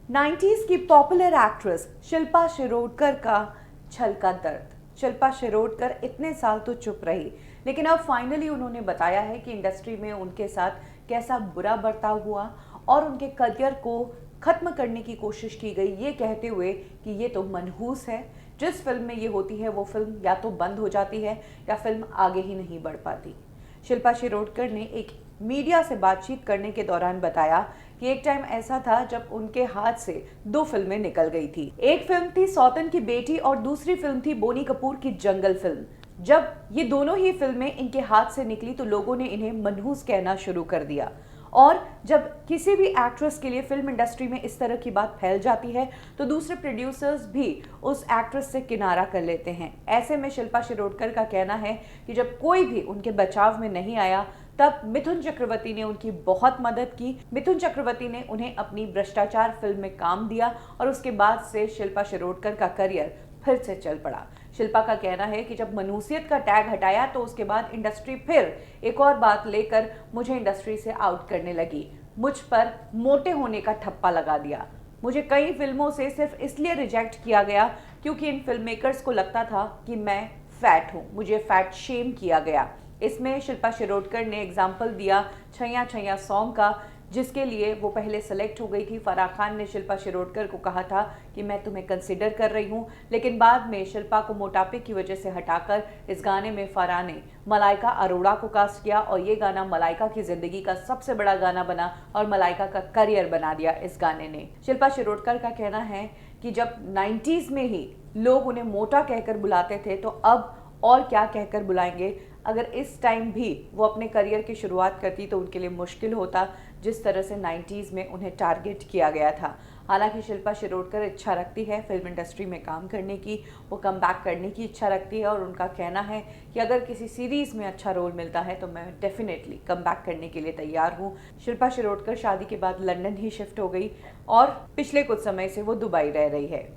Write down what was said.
90s की popular actress Shilpa Shirodkar का छल का दर्द। शिल्पा शिरोडकर इतने साल तो चुप रही, लेकिन अब फाइनली उन्होंने बताया है कि इंडस्ट्री में उनके साथ कैसा बुरा बर्ताव हुआ और उनके करियर को खत्म करने की कोशिश की गई, ये कहते हुए कि ये तो मनहूस है। जिस फिल्म में ये होती है वो फिल्म या तो बंद हो जाती है या फिल्म आगे ही नहीं बढ़ पाती। शिल्पा शिरोडकर ने एक मीडिया से बातचीत करने के दौरान बताया कि एक टाइम ऐसा था जब उनके हाथ से दो फिल्में निकल गई थी। एक फिल्म थी सौतन की बेटी और दूसरी फिल्म थी बोनी कपूर की जंगल फिल्म। जब ये दोनों ही फिल्में इनके हाथ से निकली तो लोगों ने इन्हें मनहूस कहना शुरू कर दिया। और जब किसी भी एक्ट्रेस के लिए फिल्म इंडस्ट्री में इस तरह की बात फैल जाती है तो दूसरे प्रोड्यूसर्स भी उस एक्ट्रेस से किनारा कर लेते हैं। ऐसे में शिल्पा शिरोडकर का कहना है कि जब कोई भी उनके बचाव में नहीं आया तब मिथुन चक्रवर्ती ने उनकी बहुत मदद की। मिथुन चक्रवर्ती ने उन्हें अपनी भ्रष्टाचार फिल्म में काम दिया और उसके बाद से शिल्पा शिरोडकर का करियर फिर से चल पड़ा। शिल्पा का कहना है कि जब मनुष्यत का टैग हटाया तो उसके बाद इंडस्ट्री फिर एक और बात लेकर मुझे इंडस्ट्री से आउट करने लगी। मुझ पर मोटे होने का ठप्पा लगा दिया। मुझे कई फिल्मों से सिर्फ इसलिए रिजेक्ट किया गया क्योंकि इन फिल्म मेकर्स को लगता था कि मैं फैट हूँ, मुझे फैट शेम किया गया। इसमें शिल्पा शिरोडकर ने एग्जाम्पल दिया छैया छैया सॉन्ग का, जिसके लिए वो पहले सेलेक्ट हो गई थी। फराह खान ने शिल्पा शिरोडकर को कहा था कि मैं तुम्हें कंसिडर कर रही हूँ, लेकिन बाद में शिल्पा को मोटापे की वजह से हटाकर इस गाने में फराह ने मलाइका अरोड़ा को कास्ट किया और ये गाना मलाइका की जिंदगी का सबसे बड़ा गाना बना और मलाइका का करियर बना दिया इस गाने ने। शिल्पा शिरोडकर का कहना है कि जब 90s में ही लोग उन्हें मोटा कहकर बुलाते थे तो अब और क्या कहकर बुलाएंगे। अगर इस टाइम भी वो अपने करियर की शुरुआत करती तो उनके लिए मुश्किल होता, जिस तरह से 90s में उन्हें टारगेट किया गया था। हालांकि शिल्पा शिरोडकर इच्छा रखती है फिल्म इंडस्ट्री में काम करने की, वो कम बैक करने की इच्छा रखती है और उनका कहना है कि अगर किसी सीरीज़ में अच्छा रोल मिलता है तो मैं डेफिनेटली कम बैक करने के लिए तैयार हूँ। शिल्पा शिरोडकर शादी के बाद लंदन ही शिफ्ट हो गई और पिछले कुछ समय से वो दुबई रह रही है।